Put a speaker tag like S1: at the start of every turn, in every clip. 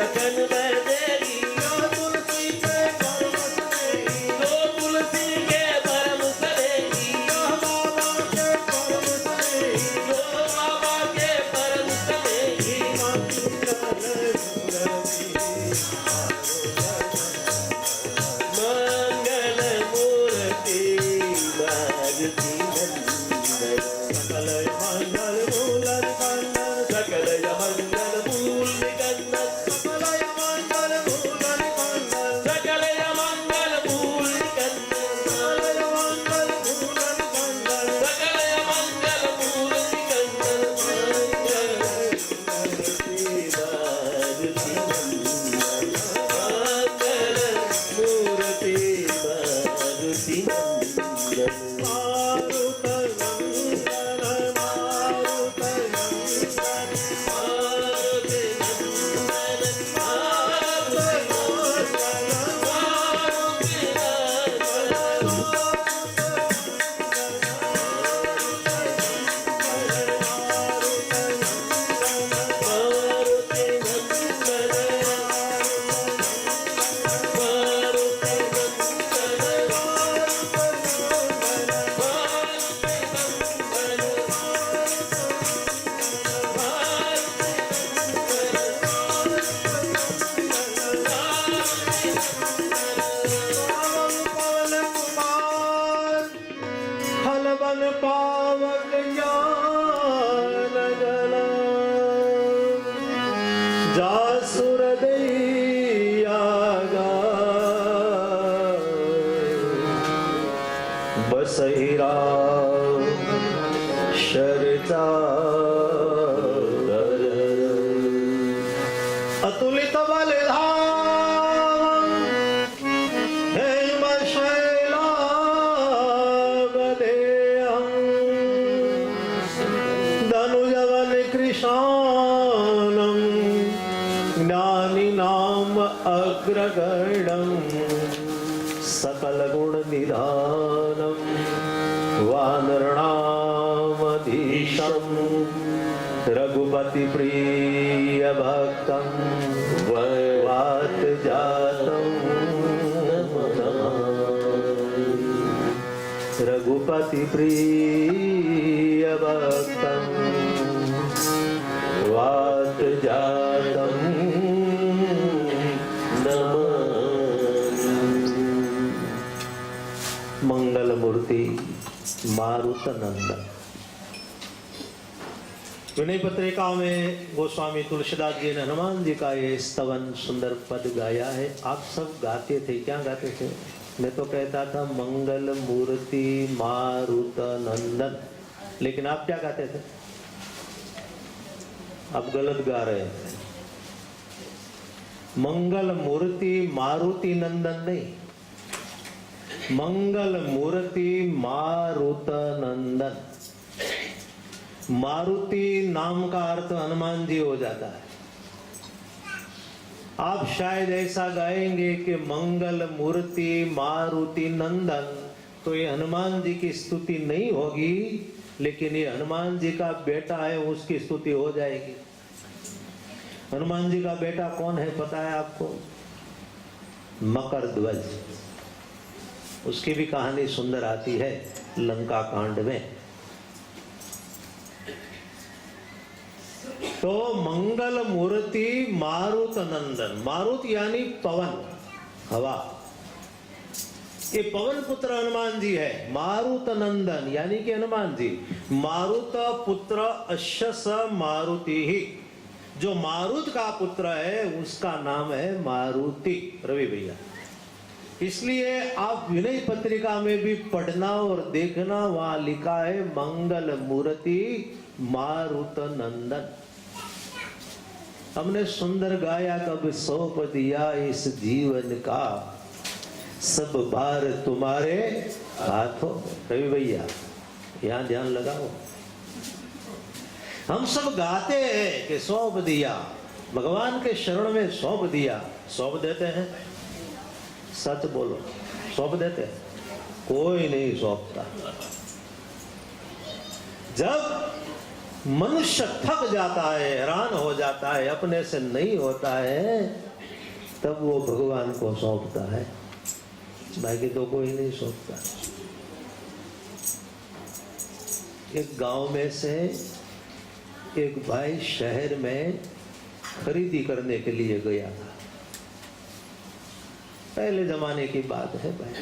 S1: लगन में देगी तुलसी के परम सदेगी जो तुलसी के परम सदेगी बाबा के परम सदेगी जो बाबा के परम सदेगी मंगल मूर्ति मारुति नंदन सकल मंगल मूल निकंदन सकल मंगल मूल निकंदन सकल मंगल मूल निकंदन सकल मंगल मूल निकंदन सकल मंगल मूल निकंदन सकल मंगल मूल निकंदन मारुति मंगल मूर्ति मारुति नंदन पावक ज्ञान गला जासुर दैयागा बसहिरा शरचा अतुलित बलिधाम हेम शैलावदेहं धनुजवन कृशानं ज्ञानिनाम अग्रगण्यं सकल गुण निधानं वानरणामधीशं रघुपति प्रिय भक्तं वात जातं रघुपति प्रिय भक्तं वात जातं मंगल मूर्ति मारुत नंदन। विनय पत्रिका में गोस्वामी तुलसीदास जी ने हनुमान जी का ये स्तवन सुंदर पद गाया है। आप सब गाते थे, क्या गाते थे? मैं तो कहता था मंगल मूर्ति मारुत नंदन, लेकिन आप क्या गाते थे? आप गलत गा रहे हैं। मंगल मूर्ति मारुति नंदन नहीं, मंगल मूर्ति मारुत नंदन। मारुति नाम का अर्थ हनुमान जी हो जाता है। आप शायद ऐसा गाएंगे कि मंगल मूर्ति मारुति नंदन, तो ये हनुमान जी की स्तुति नहीं होगी, लेकिन ये हनुमान जी का बेटा है, उसकी स्तुति हो जाएगी। हनुमान जी का बेटा कौन है पता है आपको? मकर ध्वज। उसकी भी कहानी सुंदर आती है लंका कांड में। तो मंगल मूर्ति मारुत नंदन, मारुत यानी पवन, हवा। ये पवन पुत्र हनुमान जी है। मारुत नंदन यानी कि हनुमान जी। मारुत पुत्र अश्य स मारुति ही, जो मारुत का पुत्र है उसका नाम है मारुति। रवि भैया, इसलिए आप विनय पत्रिका में भी पढ़ना और देखना, वहां लिखा है मंगल मूर्ति मारुत नंदन। हमने सुंदर गाया, कब सौंप दिया इस जीवन का, सब भार तुम्हारे हाथों। रवि भैया यहां ध्यान लगाओ। हम सब गाते हैं कि सौंप दिया, भगवान के शरण में सौंप दिया। सौंप देते हैं? सच बोलो, सौंप देते हैं? कोई नहीं सौंपता। जब मनुष्य थक जाता है, हैरान हो जाता है, अपने से नहीं होता है, तब वो भगवान को सौंपता है, बाकी तो कोई नहीं सौंपता। एक गांव में से एक भाई शहर में खरीदी करने के लिए गया था। पहले जमाने की बात है भाई।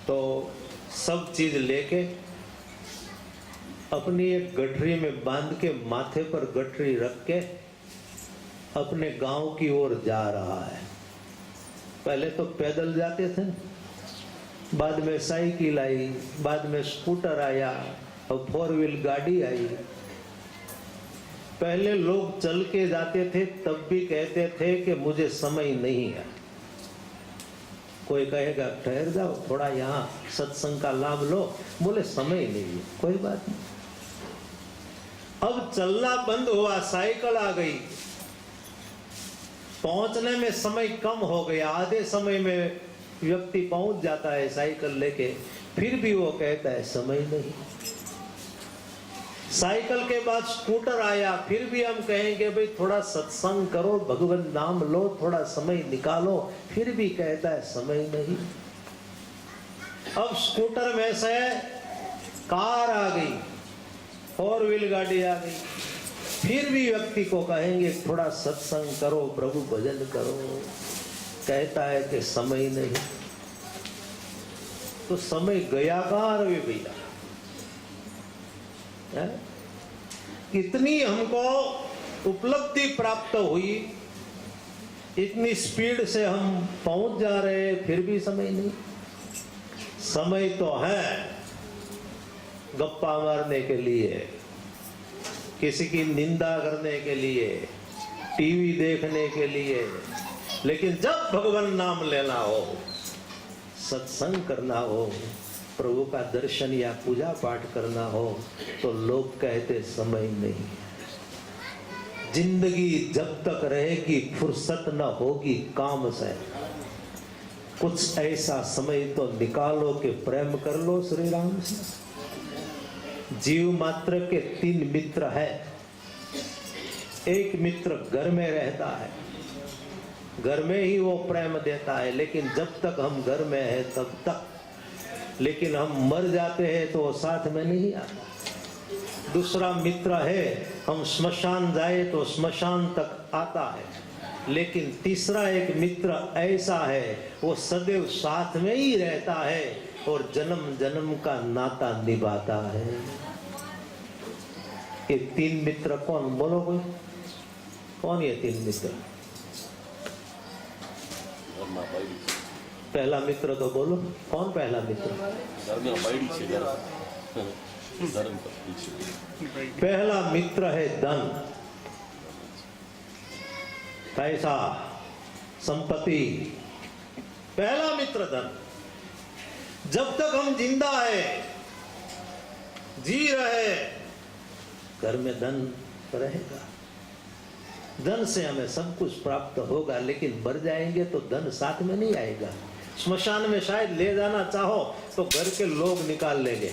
S1: तो सब चीज लेके अपनी एक गठरी में बांध के, माथे पर गठरी रख के अपने गांव की ओर जा रहा है। पहले तो पैदल जाते थे, बाद में साइकिल आई, बाद में स्कूटर आया और 4 व्हील गाड़ी आई। पहले लोग चल के जाते थे, तब भी कहते थे कि मुझे समय नहीं है। कोई कहेगा ठहर जाओ थोड़ा, यहाँ सत्संग का लाभ लो, बोले समय नहीं है, कोई बात नहीं। अब चलना बंद हुआ, साइकिल आ गई, पहुंचने में समय कम हो गया, आधे समय में व्यक्ति पहुंच जाता है साइकिल लेके, फिर भी वो कहता है समय नहीं। साइकिल के बाद स्कूटर आया, फिर भी हम कहेंगे भाई थोड़ा सत्संग करो, भगवान नाम लो, थोड़ा समय निकालो, फिर भी कहता है समय नहीं। अब स्कूटर में से कार आ गई, 4 व्हील गाड़ी आ गई, फिर भी व्यक्ति को कहेंगे थोड़ा सत्संग करो, प्रभु भजन करो, कहता है कि समय नहीं। तो समय गया कहाँ रवि भैया? इतनी हमको उपलब्धि प्राप्त हुई, इतनी स्पीड से हम पहुंच जा रहे, फिर भी समय नहीं। समय तो है गप्पा मारने के लिए, किसी की निंदा करने के लिए, टीवी देखने के लिए, लेकिन जब भगवान नाम लेना हो, सत्संग करना हो, प्रभु का दर्शन या पूजा पाठ करना हो, तो लोग कहते समय नहीं। जिंदगी जब तक रहेगी फुर्सत न होगी काम से, कुछ ऐसा समय तो निकालो कि प्रेम कर लो श्री राम से। जीव मात्र के 3 मित्र है। एक मित्र घर में रहता है, घर में ही वो प्रेम देता है, लेकिन जब तक हम घर में है तब तक, लेकिन हम मर जाते हैं तो वो साथ में नहीं आता। दूसरा मित्र है, हम स्मशान जाए तो स्मशान तक आता है, लेकिन तीसरा एक मित्र ऐसा है, वो सदैव साथ में ही रहता है और जन्म जन्म का नाता निभाता है। ये 3 मित्र कौन? बोलो कोई, कौन ये 3 मित्र? पहला मित्र तो बोलो, कौन पहला मित्र? पहला मित्र है धन, पैसा, संपत्ति। पहला मित्र धन। जब तक हम जिंदा है, जी रहे, घर में धन रहेगा, धन से हमें सब कुछ प्राप्त होगा, लेकिन मर जाएंगे तो धन साथ में नहीं आएगा। स्मशान में शायद ले जाना चाहो तो घर के लोग निकाल लेंगे,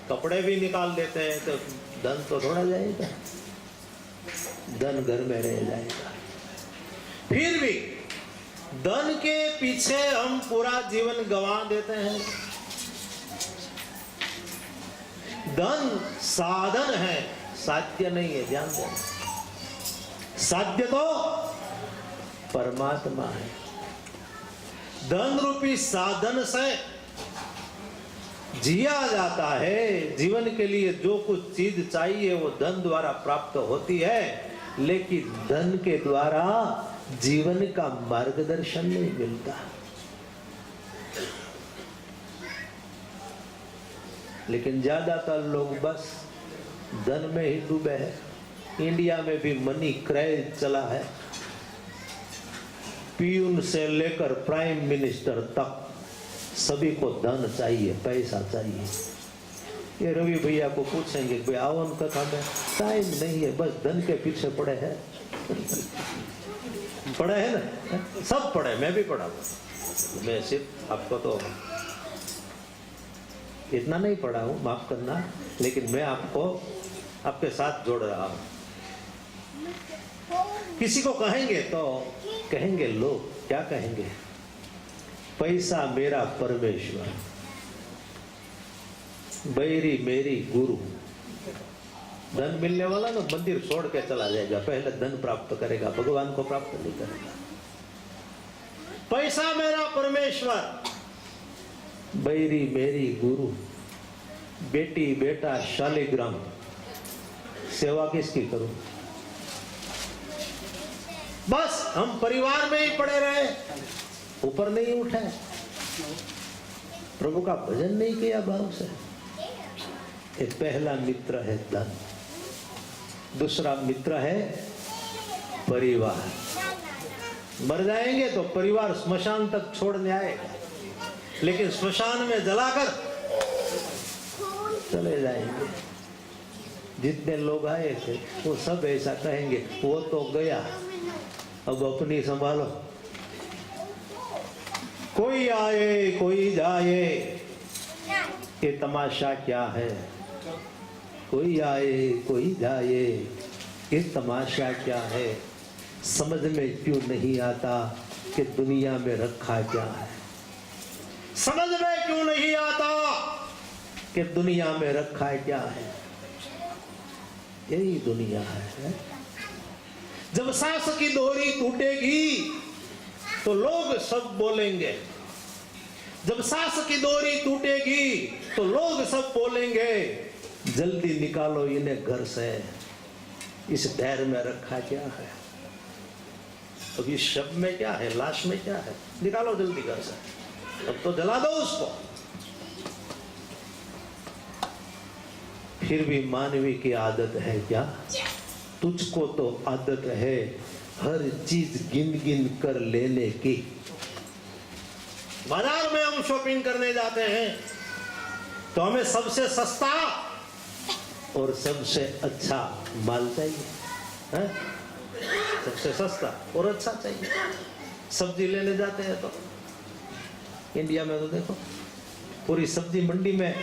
S1: कपड़े भी निकाल देते हैं, तो धन तो थोड़ा जाएगा, धन घर में रह जाएगा। फिर भी धन के पीछे हम पूरा जीवन गंवा देते हैं। धन साधन है, साध्य नहीं है, ध्यान देना। साध्य तो परमात्मा है। धन रूपी साधन से जिया जाता है। जीवन के लिए जो कुछ चीज चाहिए वो धन द्वारा प्राप्त होती है, लेकिन धन के द्वारा जीवन का मार्गदर्शन नहीं मिलता। लेकिन ज्यादातर लोग बस धन में ही डूबे हैं। इंडिया में भी मनी क्रेज चला है। पीयून से लेकर प्राइम मिनिस्टर तक सभी को धन चाहिए, पैसा चाहिए। ये रवि भैया को पूछेंगे भाई आवन कथा में टाइम नहीं है, बस धन के पीछे पड़े हैं। पढ़े है ना, सब पढ़े, मैं भी पढ़ा, मैं सिर्फ आपको तो इतना नहीं पढ़ा हूं, माफ करना, लेकिन मैं आपको आपके साथ जोड़ रहा हूं। किसी को कहेंगे तो कहेंगे लोग क्या कहेंगे, पैसा मेरा परमेश्वर, बैरी मेरी गुरु। धन मिलने वाला ना मंदिर छोड़ के चला जाएगा, पहले धन प्राप्त करेगा, भगवान को प्राप्त नहीं करेगा। पैसा मेरा परमेश्वर, बैरी मेरी गुरु, बेटी बेटा शालिग्राम, सेवा किसकी करूं? बस हम परिवार में ही पड़े रहे, ऊपर नहीं उठे, प्रभु का भजन नहीं किया भाव से। ये पहला मित्र है धन, दूसरा मित्र है परिवार। मर जाएंगे तो परिवार स्मशान तक छोड़ने आएगा, लेकिन स्मशान में जलाकर चले जाएंगे। जितने लोग आए थे वो सब ऐसा कहेंगे, वो तो गया, अब अपनी संभालो। कोई आए कोई जाए, ये तमाशा क्या है? कोई आए कोई जाए, ये तमाशा क्या है? समझ में क्यों नहीं आता कि दुनिया में रखा क्या है? समझ में क्यों नहीं आता कि दुनिया में रखा क्या है? यही दुनिया है। जब सांस की डोरी टूटेगी तो लोग सब बोलेंगे, जब सांस की डोरी टूटेगी तो लोग सब बोलेंगे, जल्दी निकालो इन्हें घर से, इस ढेर में रखा क्या है? अब इस शब में क्या है, लाश में क्या है? निकालो जल्दी घर से, अब तो जला दो उसको। फिर भी मानवी की आदत है क्या? तुझको तो आदत है हर चीज गिन गिन कर लेने की। बाजार में हम शॉपिंग करने जाते हैं तो हमें सबसे सस्ता और सबसे अच्छा माल चाहिए, है? सबसे सस्ता और अच्छा चाहिए। सब्जी लेने जाते हैं तो इंडिया में तो देखो पूरी सब्जी मंडी में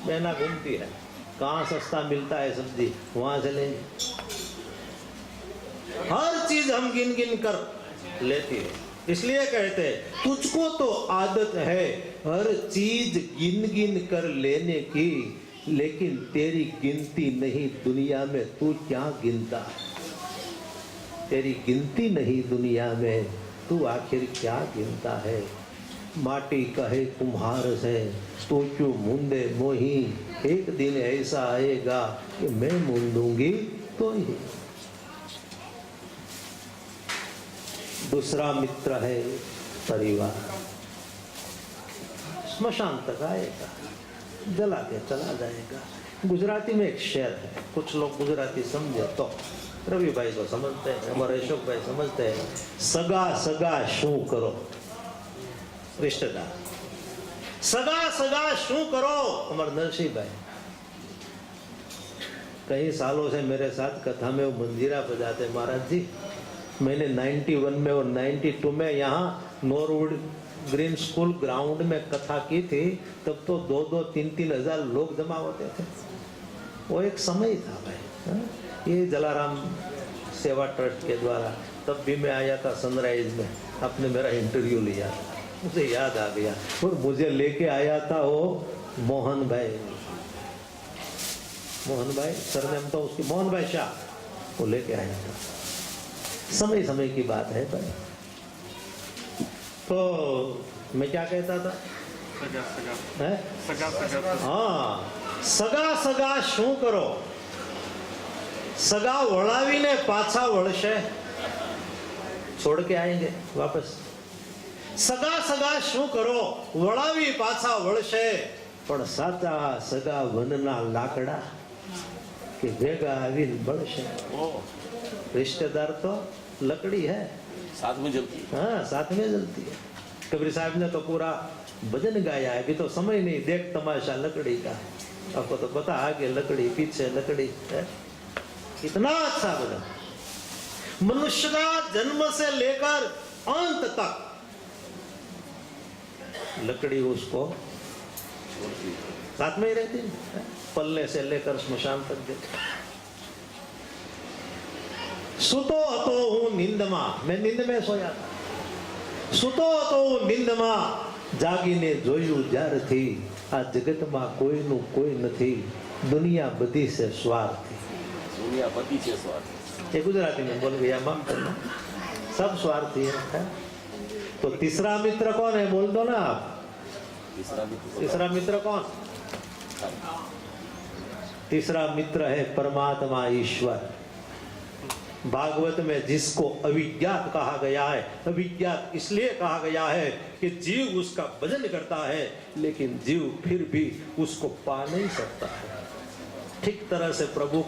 S1: महीना घूमती है, कहाँ सस्ता मिलता है सब्जी वहां से लेंगे। हर चीज हम गिन गिन कर लेती है, इसलिए कहते हैं तुझको तो आदत है हर चीज गिन गिन कर लेने की, लेकिन तेरी गिनती नहीं दुनिया में, तू क्या गिनता है? तेरी गिनती नहीं दुनिया में, तू आखिर क्या गिनता है? माटी कहे कुम्हार से तू क्यों मुंदे मोही, एक दिन ऐसा आएगा कि मैं मुंदूंगी तो ही। दूसरा मित्र है परिवार, स्मशान तक आएगा, जला के चला जाएगा। गुजराती में एक शेर है, कुछ लोग गुजराती समझे तो रवि भाई को समझते हैं, हमारे अशोक भाई समझते हैं। सगा सगा शू करो, रिश्तेदार सगा सगा शू करो। हमारे नरसिंह भाई कई सालों से मेरे साथ कथा में वो मंजीरा बजाते। महाराज जी मैंने 91 में और 92 में यहाँ नॉरवुड ग्रीन स्कूल ग्राउंड में कथा की थी, तब तो 2-2, 3-3 हजार लोग जमा होते थे। वो एक समय था भाई। ये जलाराम सेवा ट्रस्ट के द्वारा तब भी मैं आया था सनराइज में, आपने मेरा इंटरव्यू लिया, मुझे याद आ गया। और मुझे लेके आया था वो मोहन भाई सरनेम तो उसकी मोहन भाई शाह, वो लेके आया था। समय समय की बात है भाई। तो मैं क्या कहता था? हाँ, सगा सगा शू करो, सगा वड़ावीने पाछा वळशे, छोड़ के आएंगे वापस। सगा सगा शू करो, वड़ावी पाछा वळशे, पण साचा सगा वनना लाकड़ा के भेगा आवीने बळशे। रिश्तेदार तो लकड़ी है,
S2: साथ में जलती है।
S1: हाँ, साथ में जलती है। कबीर साहब ने तो पूरा भजन गाया है, अभी तो समय नहीं, देख तमाशा लकड़ी का। आपको तो पता आगे लकड़ी पीछे लकड़ी है, इतना अच्छा भजन। मनुष्य का जन्म से लेकर अंत तक लकड़ी उसको साथ में ही रहती है, पल्ले से लेकर स्मशान तक देते। सुतो હતો હું નિંદમાં, मैं नींद में सोया था। सुतो હતો હું નિંદમાં, જાગીને જોયું જ્યારથી આ જગતમાં કોઈનું કોઈ નથી, दुनिया बधी से स्वार्थी।
S2: दुनिया बधी से स्वार्थी,
S1: ये गुजराती में बोल गया माम, सब स्वार्थी है। तो तीसरा मित्र कौन है, बोल दो ना आप। तीसरा मित्र कौन? तीसरा मित्र है परमात्मा ईश्वर। भागवत में जिसको अविज्ञात कहा गया है, अविज्ञात इसलिए कहा गया है कि जीव उसका भजन करता है, लेकिन जीव फिर भी उसको पा नहीं सकता है। ठीक तरह से प्रभु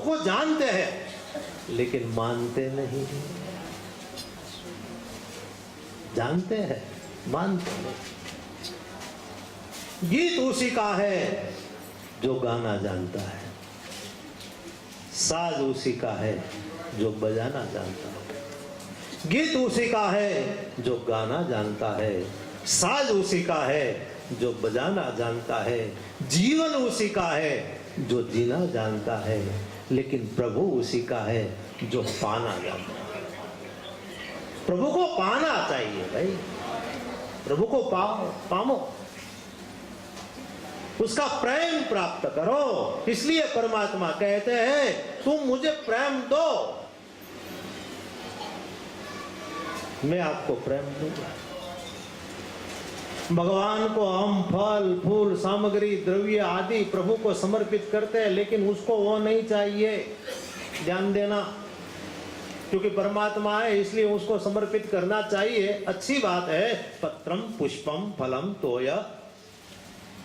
S1: को जानते हैं, लेकिन मानते नहीं। जानते हैं, मानते नहीं। गीत उसी का है जो गाना जानता है, साज उसी का है जो बजाना जानता है। गीत उसी का है जो गाना जानता है, साज उसी का है जो बजाना जानता है, जीवन उसी का है जो जीना जानता है, लेकिन प्रभु उसी का है जो पाना जानता है। प्रभु को पाना चाहिए भाई, प्रभु को पाओ, उसका प्रेम प्राप्त करो। इसलिए परमात्मा कहते हैं तुम मुझे प्रेम दो, मैं आपको प्रेम दूंगा। भगवान को हम फल फूल सामग्री द्रव्य आदि प्रभु को समर्पित करते हैं, लेकिन उसको वो नहीं चाहिए। ध्यान देना, क्योंकि परमात्मा है इसलिए उसको समर्पित करना चाहिए, अच्छी बात है। पत्रम पुष्पम फलम तोय,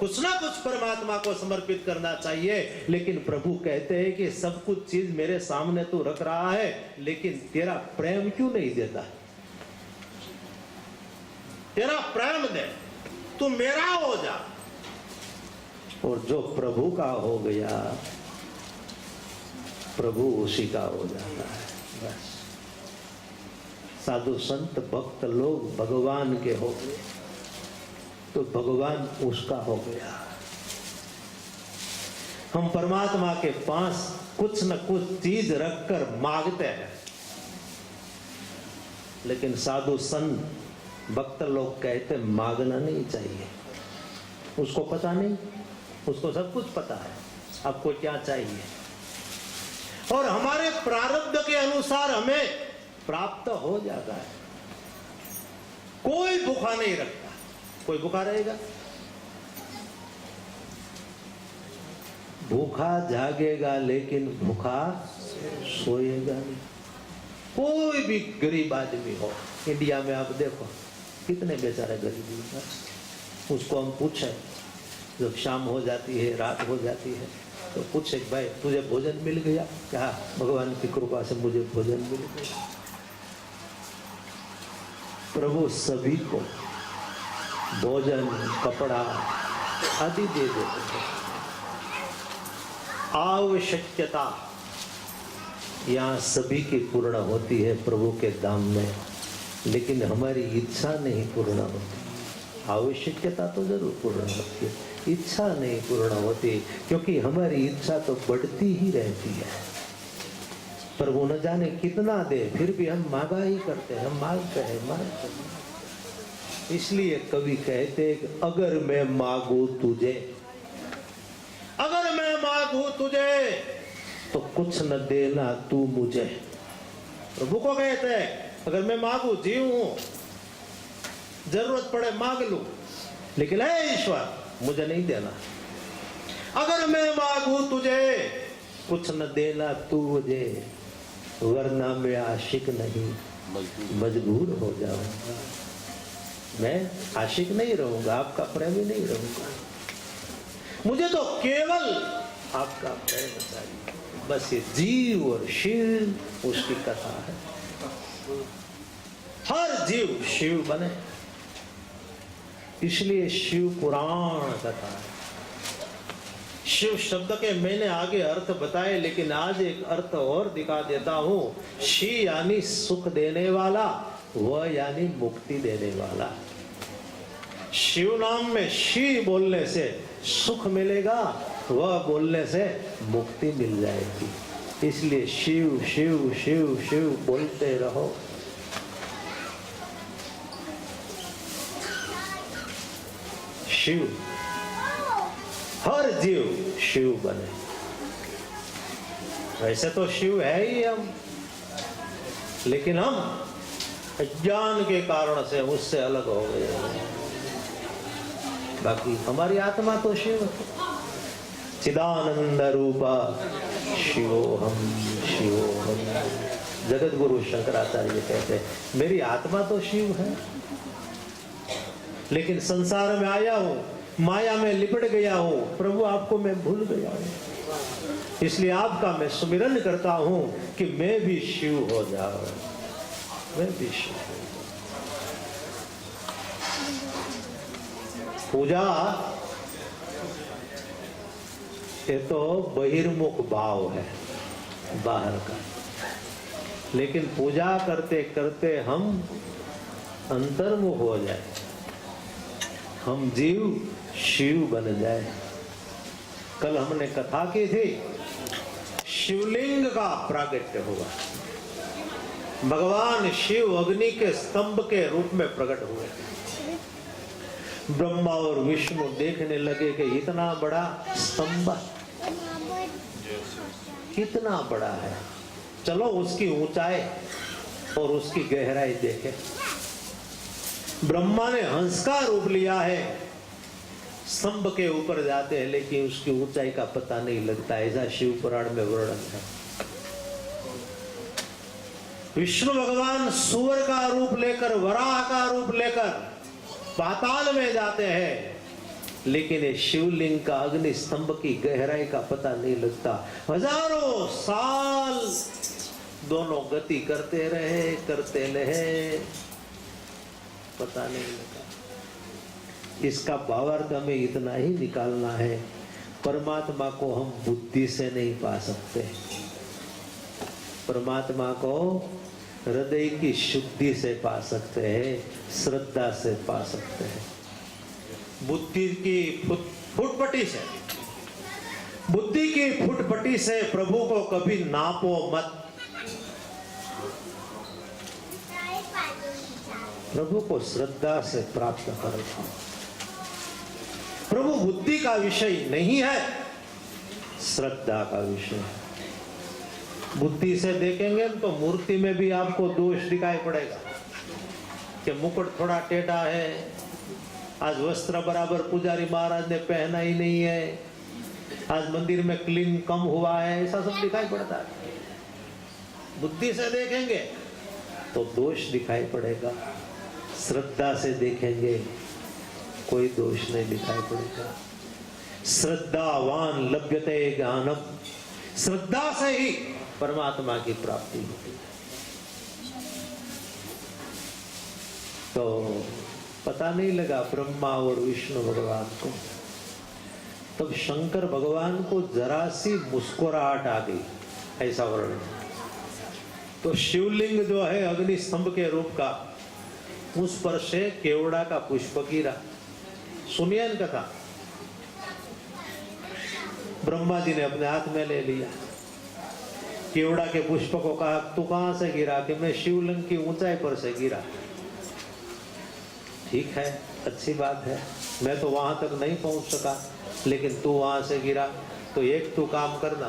S1: कुछ ना कुछ परमात्मा को समर्पित करना चाहिए। लेकिन प्रभु कहते हैं कि सब कुछ चीज मेरे सामने तू रख रहा है, लेकिन तेरा प्रेम क्यों नहीं देता? तेरा प्रेम दे, तू मेरा हो जा। और जो प्रभु का हो गया, प्रभु उसी का हो जाता है। बस साधु संत भक्त लोग भगवान के हो गए तो भगवान उसका हो गया। हम परमात्मा के पास कुछ न कुछ चीज रखकर मांगते हैं, लेकिन साधु संत भक्त लोग कहते मांगना नहीं चाहिए। उसको पता नहीं, उसको सब कुछ पता है आपको क्या चाहिए, और हमारे प्रारब्ध के अनुसार हमें प्राप्त हो जाता है। कोई भूखा नहीं रखता, कोई भूखा रहेगा? भूखा जागेगा लेकिन भूखा सोएगा नहीं। कोई भी गरीब आदमी हो, इंडिया में आप देखो कितने बेचारे गरीब लोग, उसको हम पूछे जब शाम हो जाती है, रात हो जाती है, तो पूछे भाई तुझे भोजन मिल गया? क्या? भगवान की कृपा से मुझे भोजन मिल गया। प्रभु सभी को भोजन कपड़ा आदि दे देते हैं। आवश्यकता यहाँ सभी की पूर्ण होती है प्रभु के धाम में, लेकिन हमारी इच्छा नहीं पूर्ण होती। आवश्यकता तो जरूर पूर्ण होती है, इच्छा नहीं पूर्ण होती, क्योंकि हमारी इच्छा तो बढ़ती ही रहती है। प्रभु न जाने कितना दे, फिर भी हम मांगा ही करते हैं, हम मांगते हैं। इसलिए कवि कहते अगर मैं मांगू तुझे, अगर मैं मांगू तुझे तो कुछ न देना तू मुझे। प्रभु को कहते हैं अगर मैं मांगू, जीव हूं, जरूरत पड़े मांग लू, लेकिन हे ईश्वर मुझे नहीं देना। अगर मैं मांगू तुझे कुछ न देना तू मुझे, वरना मैं आशिक नहीं मजबूर हो जाऊंगा। मैं आशिक नहीं रहूंगा, आपका प्रेमी नहीं रहूंगा। मुझे तो केवल आपका प्रेम चाहिए। बस ये जीव और शिव उसकी कथा है। हर जीव शिव बने, इसलिए शिव पुराण कथा है। शिव शब्द के मैंने आगे अर्थ बताए, लेकिन आज एक अर्थ और दिखा देता हूं। शी यानी सुख देने वाला, वह यानी मुक्ति देने वाला। शिव नाम में शी बोलने से सुख मिलेगा, वह बोलने से मुक्ति मिल जाएगी। इसलिए शिव शिव शिव शिव बोलते रहो। शिव, हर जीव शिव बने। वैसे तो शिव है ही हम, लेकिन हम अज्ञान के कारण से उससे अलग हो गए। बाकी हमारी आत्मा तो शिव है। चिदानंद रूपा शिवोहम शिवोहम। जगत गुरु शंकराचार्य कहते हैं मेरी आत्मा तो शिव है, लेकिन संसार में आया हूं, माया में लिपट गया हूं, प्रभु आपको मैं भूल गया हूं। इसलिए आपका मैं सुमिरन करता हूं कि मैं भी शिव हो जाऊं, मैं भी शिव हो जाऊं। पूजा ये तो बहिर्मुख भाव है, बाहर का, लेकिन पूजा करते करते हम अंतर्मुख हो जाए, हम जीव शिव बन जाए। कल हमने कथा की थी, शिवलिंग का प्रागट्य होगा। भगवान शिव अग्नि के स्तंभ के रूप में प्रकट हुए। ब्रह्मा और विष्णु देखने लगे कि इतना बड़ा स्तंभ कितना बड़ा है, चलो उसकी ऊंचाई और उसकी गहराई देखें। ब्रह्मा ने हंस का रूप लिया है, स्तंभ के ऊपर जाते हैं लेकिन उसकी ऊंचाई का पता नहीं लगता, ऐसा शिव पुराण में वर्णन है। विष्णु भगवान सूअर का रूप लेकर, वराह का रूप लेकर पाताल में जाते हैं, लेकिन ये शिवलिंग का अग्नि स्तंभ की गहराई का पता नहीं लगता। हजारों साल दोनों गति करते रहे, पता नहीं लगा। इसका भावार्थ हमें इतना ही निकालना है, परमात्मा को हम बुद्धि से नहीं पा सकते, परमात्मा को हृदय की शुद्धि से पा सकते हैं, श्रद्धा से पा सकते हैं। बुद्धि की फुटपटी से, बुद्धि की फुटपटी से प्रभु को कभी नापो मत। प्रभु को श्रद्धा से प्राप्त करो। प्रभु बुद्धि का विषय नहीं है, श्रद्धा का विषय है। बुद्धि से देखेंगे तो मूर्ति में भी आपको दोष दिखाई पड़ेगा कि मुकुट थोड़ा टेढ़ा है, आज वस्त्र बराबर पुजारी महाराज ने पहना ही नहीं है, आज मंदिर में क्लीन कम हुआ है, ऐसा सब दिखाई पड़ता है। बुद्धि से देखेंगे तो दोष दिखाई पड़ेगा, श्रद्धा से देखेंगे कोई दोष नहीं दिखाई पड़ेगा। श्रद्धावान लभ्यते ज्ञानम, श्रद्धा से ही परमात्मा की प्राप्ति होती है। तो पता नहीं लगा ब्रह्मा और विष्णु भगवान को, तब शंकर भगवान को जरा सी मुस्कुराहट आ गई, ऐसा वर्णन। तो शिवलिंग जो है अग्नि स्तंभ के रूप का, उस पर से केवड़ा का पुष्प गिरा। सुनिए न कथा। ब्रह्मा जी ने अपने हाथ में ले लिया, केवड़ा के पुष्प को कहा तू कहां से गिरा? कि मैं शिवलिंग की ऊंचाई पर से गिरा। ठीक है, अच्छी बात है, मैं तो वहां तक नहीं पहुंच सका, लेकिन तू वहां से गिरा तो एक तू काम करना।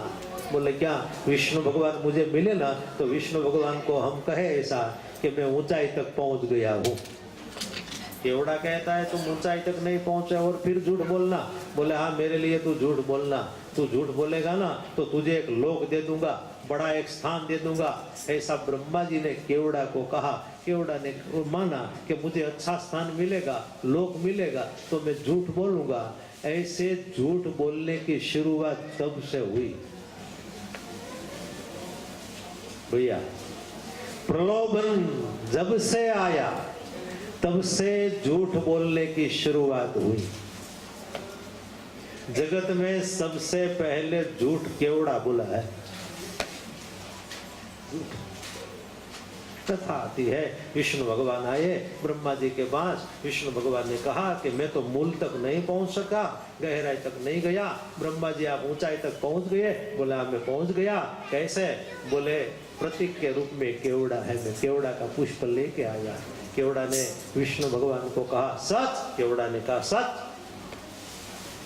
S1: बोले क्या? विष्णु भगवान मुझे मिले ना तो विष्णु भगवान को हम कहे ऐसा कि मैं ऊंचाई तक पहुंच गया हूं। केवड़ा कहता है तुम ऊंचाई तक नहीं पहुंचे और फिर झूठ बोलना। बोले हाँ, मेरे लिए तू झूठ बोलना, तू झूठ बोलेगा ना तो तुझे एक लोक दे दूंगा, बड़ा एक स्थान दे दूंगा। ऐसा ब्रह्मा जी ने केवड़ा को कहा। केवड़ा ने माना कि मुझे अच्छा स्थान मिलेगा, लोक मिलेगा तो मैं झूठ बोलूंगा। ऐसे झूठ बोलने की शुरुआत तब से हुई भैया। प्रलोभन जब से आया तब से झूठ बोलने की शुरुआत हुई। जगत में सबसे पहले झूठ केवड़ा बोला है। कथा आती है, विष्णु भगवान आए ब्रह्मा जी के पास। विष्णु भगवान ने कहा कि मैं तो मूल तक नहीं पहुंच सका, गहराई तक नहीं गया। ब्रह्मा जी आप ऊंचाई तक पहुंच गए। बोला मैं पहुंच गया। कैसे? बोले प्रतीक के रूप में केवड़ा है, मैं केवड़ा का पुष्प लेके आया। केवड़ा ने विष्णु भगवान को कहा सच। केवड़ा ने कहा सच।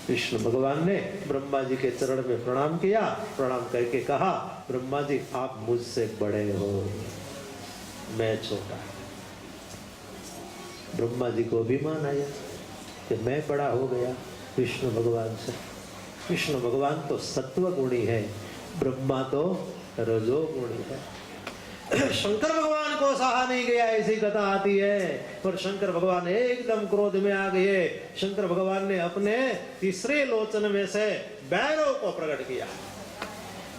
S1: विष्णु भगवान ने ब्रह्मा जी के चरण में प्रणाम किया। प्रणाम करके कहा ब्रह्मा जी आप मुझसे बड़े हो, मैं छोटा। ब्रह्मा जी को अभिमान आया कि मैं बड़ा हो गया विष्णु भगवान से। विष्णु भगवान तो सत्व गुणी है, ब्रह्मा तो रजोगुणी है। शंकर भगवान को सहा नहीं गया, ऐसी कथा आती है। पर शंकर भगवान एकदम क्रोध में आ गए। शंकर भगवान ने अपने तीसरे लोचन में से भैरव को प्रकट किया।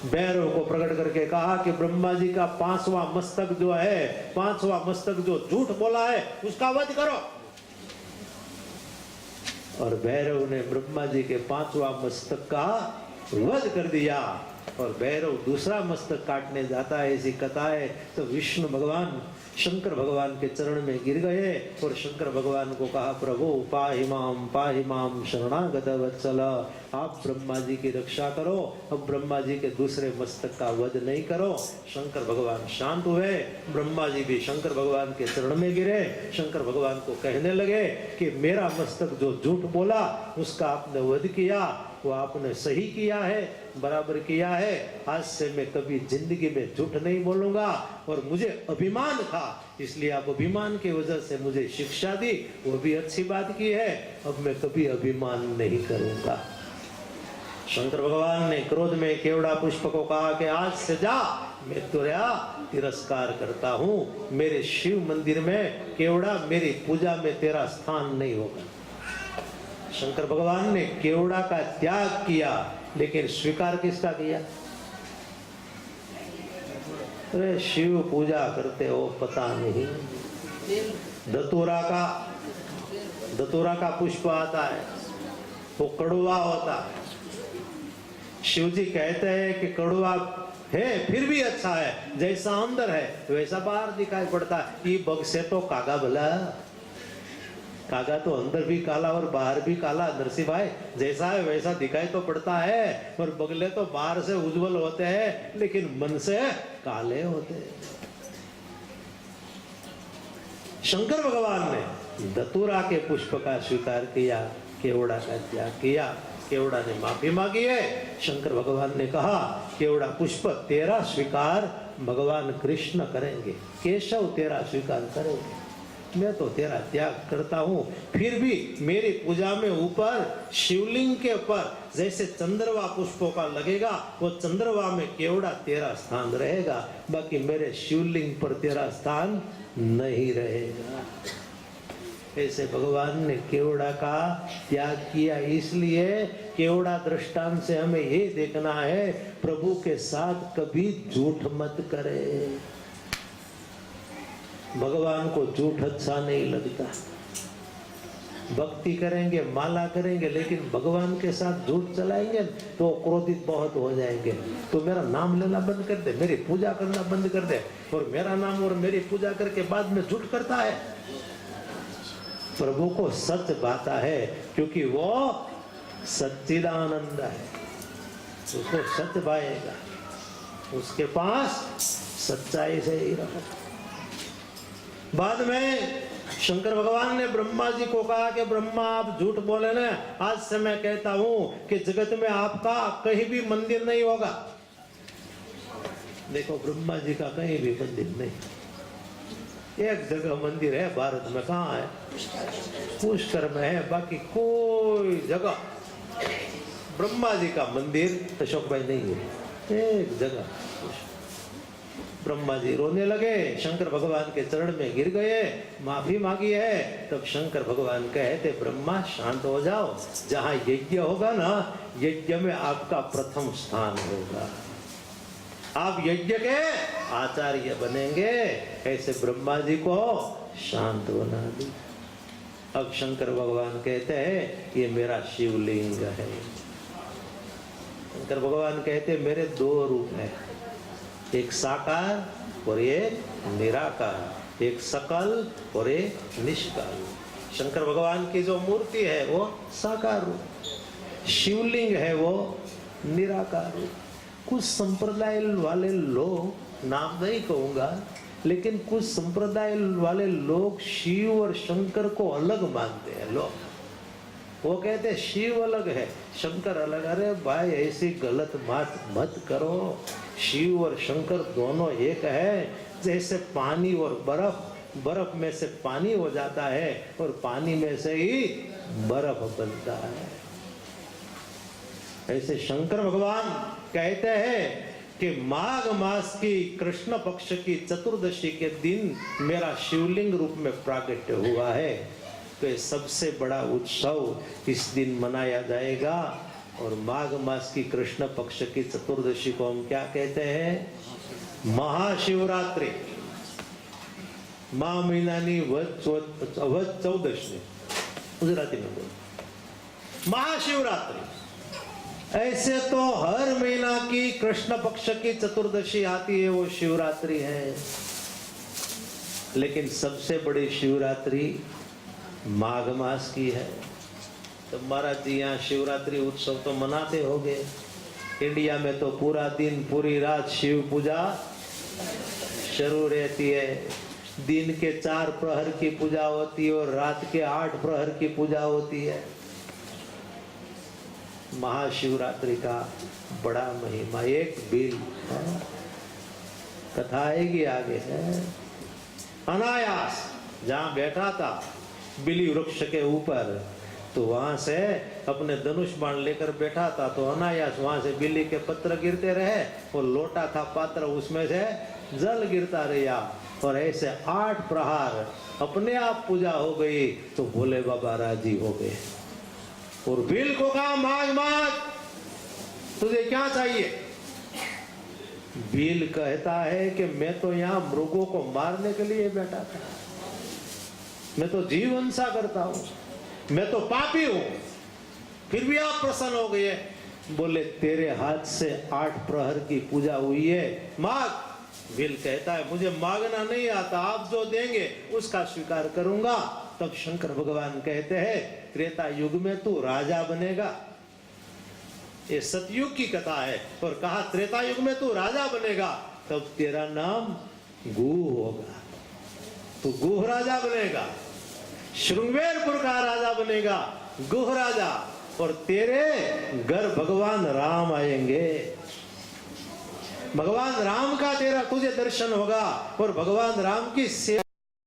S1: भैरव को प्रकट करके कहा कि ब्रह्मा जी का 5वां मस्तक जो है, 5वां मस्तक जो झूठ बोला है, उसका वध करो। और भैरव ने ब्रह्मा जी के 5वां मस्तक का वध कर दिया। और भैरव दूसरा मस्तक काटने जाता है, ऐसी कथा है। तो विष्णु भगवान शंकर भगवान के चरण में गिर गए और शंकर भगवान को कहा प्रभु पाहि माम शरणागत वत्सल, आप ब्रह्मा जी की रक्षा करो, अब ब्रह्मा जी के दूसरे मस्तक का वध नहीं करो। शंकर भगवान शांत हुए। ब्रह्मा जी भी शंकर भगवान के चरण में गिरे। शंकर भगवान को कहने लगे कि मेरा मस्तक जो झूठ बोला उसका आपने वध किया, वो आपने सही किया है, बराबर किया है। आज से मैं कभी जिंदगी में झूठ नहीं बोलूंगा। और मुझे अभिमान था, इसलिए आप अभिमान की वजह से मुझे शिक्षा दी, वो भी अच्छी बात की है। अब मैं कभी अभिमान नहीं करूंगा। शंकर भगवान ने क्रोध में केवड़ा पुष्प को कहा कि आज से जा, मैं तेरा तिरस्कार करता हूँ। मेरे शिव मंदिर में केवड़ा, मेरी पूजा में तेरा स्थान नहीं होगा। शंकर भगवान ने केवड़ा का त्याग किया, लेकिन स्वीकार किसका किया? अरे शिव पूजा करते हो पता नहीं। धतूरा का पुष्प आता है, वो कड़वा होता है। शिव जी कहते हैं कि कड़वा है फिर भी अच्छा है, जैसा अंदर है वैसा बाहर दिखाई पड़ता है। ये बग से तो कागा भला, कागा तो अंदर भी काला और बाहर भी काला। नरसिंह भाई जैसा है वैसा दिखाई तो पड़ता है, और बगले तो बाहर से उज्जवल होते हैं लेकिन मन से काले होते हैं। शंकर भगवान ने धतूरा के पुष्प का स्वीकार किया, केवड़ा का त्याग किया। केवड़ा ने माफी मांगी है। शंकर भगवान ने कहा केवड़ा पुष्प तेरा स्वीकार भगवान कृष्ण करेंगे, केशव तेरा स्वीकार करेंगे, मैं तो तेरा त्याग करता हूँ। फिर भी मेरी पूजा में ऊपर शिवलिंग के ऊपर जैसे चंद्रवा पुष्पों का लगेगा, वो चंद्रवा में केवड़ा तेरा स्थान रहेगा, बाकी मेरे शिवलिंग पर तेरा स्थान नहीं रहेगा। ऐसे भगवान ने केवड़ा का त्याग किया। इसलिए केवड़ा दृष्टांत से हमें ये देखना है, प्रभु के साथ कभी झूठ मत करे। भगवान को झूठ अच्छा नहीं लगता। भक्ति करेंगे, माला करेंगे, लेकिन भगवान के साथ झूठ चलाएंगे तो क्रोधित बहुत हो जाएंगे। तो मेरा नाम लेना बंद कर दे, मेरी पूजा करना बंद कर दे, और मेरा नाम और मेरी पूजा करके बाद में झूठ करता है। प्रभु को सच बाता है, क्योंकि वो सच्चिदानंद है, उसको सच पाएगा, उसके पास सच्चाई से ही रहो। बाद में शंकर भगवान ने ब्रह्मा जी को कहा कि ब्रह्मा आप झूठ बोले ना, आज से मैं कहता हूं कि जगत में आपका कहीं भी मंदिर नहीं होगा। देखो ब्रह्मा जी का कहीं भी मंदिर नहीं, एक जगह मंदिर है भारत में, कहाँ है? पुष्कर में है, बाकी कोई जगह ब्रह्मा जी का मंदिर अशोक भाई नहीं है, एक जगह। ब्रह्मा जी रोने लगे, शंकर भगवान के चरण में गिर गए, माफी मांगी है। तब शंकर भगवान कहते ब्रह्मा शांत हो जाओ, जहां यज्ञ होगा ना, यज्ञ में आपका प्रथम स्थान होगा, आप यज्ञ के आचार्य बनेंगे। ऐसे ब्रह्मा जी को शांत बना दी। अब शंकर भगवान कहते हैं ये मेरा शिवलिंग है। शंकर भगवान कहते मेरे दो रूप है, एक साकार और एक निराकार, एक सकल और एक निष्काल। शंकर भगवान की जो मूर्ति है वो साकार रूप, शिवलिंग है वो निराकार रूप। कुछ संप्रदाय वाले लोग, नाम नहीं कहूंगा, लेकिन कुछ संप्रदाय वाले लोग शिव और शंकर को अलग मानते हैं। लोग वो कहते हैं शिव अलग है, शंकर अलग। अरे भाई ऐसी गलत बात मत करो। शिव और शंकर दोनों एक है। जैसे पानी और बर्फ, बर्फ में से पानी हो जाता है और पानी में से ही बर्फ बनता है। ऐसे शंकर भगवान कहते हैं कि माघ मास की कृष्ण पक्ष की चतुर्दशी के दिन मेरा शिवलिंग रूप में प्राकट्य हुआ है। तो ये सबसे बड़ा उत्सव इस दिन मनाया जाएगा। और माघ मास की कृष्ण पक्ष की चतुर्दशी को हम क्या कहते हैं? महाशिवरात्रि। माह महीनानी वध चौदशनी गुजराती में बोलो महाशिवरात्रि। ऐसे तो हर महीना की कृष्ण पक्ष की चतुर्दशी आती है, वो शिवरात्रि है। लेकिन सबसे बड़ी शिवरात्रि माघ मास की है। तो महाराज जी यहाँ शिवरात्रि उत्सव तो मनाते होंगे। इंडिया में तो पूरा दिन पूरी रात शिव पूजा शुरू रहती है। दिन के 4 प्रहर की पूजा होती है और रात के 8 प्रहर की पूजा होती है। महाशिवरात्रि का बड़ा महिमा। एक बिल है, कथा आएगी आगे है। अनायास जहां बैठा था बिली वृक्ष के ऊपर, तो वहां से अपने धनुष बाण लेकर बैठा था, तो अनायास वहां से बिल्ली के पत्र गिरते रहे। वो लोटा था पात्र, उसमें से जल गिरता रहा। और ऐसे 8 प्रहार अपने आप पूजा हो गई। तो भोले बाबा राजी हो गए और बिल को कहा, मांग मांग, तुझे क्या चाहिए? बिल कहता है कि मैं तो यहाँ मृगों को मारने के लिए बैठा था, मैं तो जीव हिंसा करता हूं, मैं तो पापी हूं, फिर भी आप प्रसन्न हो गए। बोले तेरे हाथ से 8 प्रहर की पूजा हुई है, मांग। बिल कहता है मुझे मांगना नहीं आता, आप जो देंगे उसका स्वीकार करूंगा। तब शंकर भगवान कहते हैं त्रेता युग में तू राजा बनेगा। ये सतयुग की कथा है। और कहा त्रेता युग में तू राजा बनेगा, तब तेरा नाम गुह होगा, तू गुह राजा बनेगा। श्रृंगवेरपुर का राजा बनेगा, गुह राजा। और तेरे घर भगवान राम आएंगे, भगवान राम का तेरा तुझे दर्शन होगा और भगवान राम की सेवा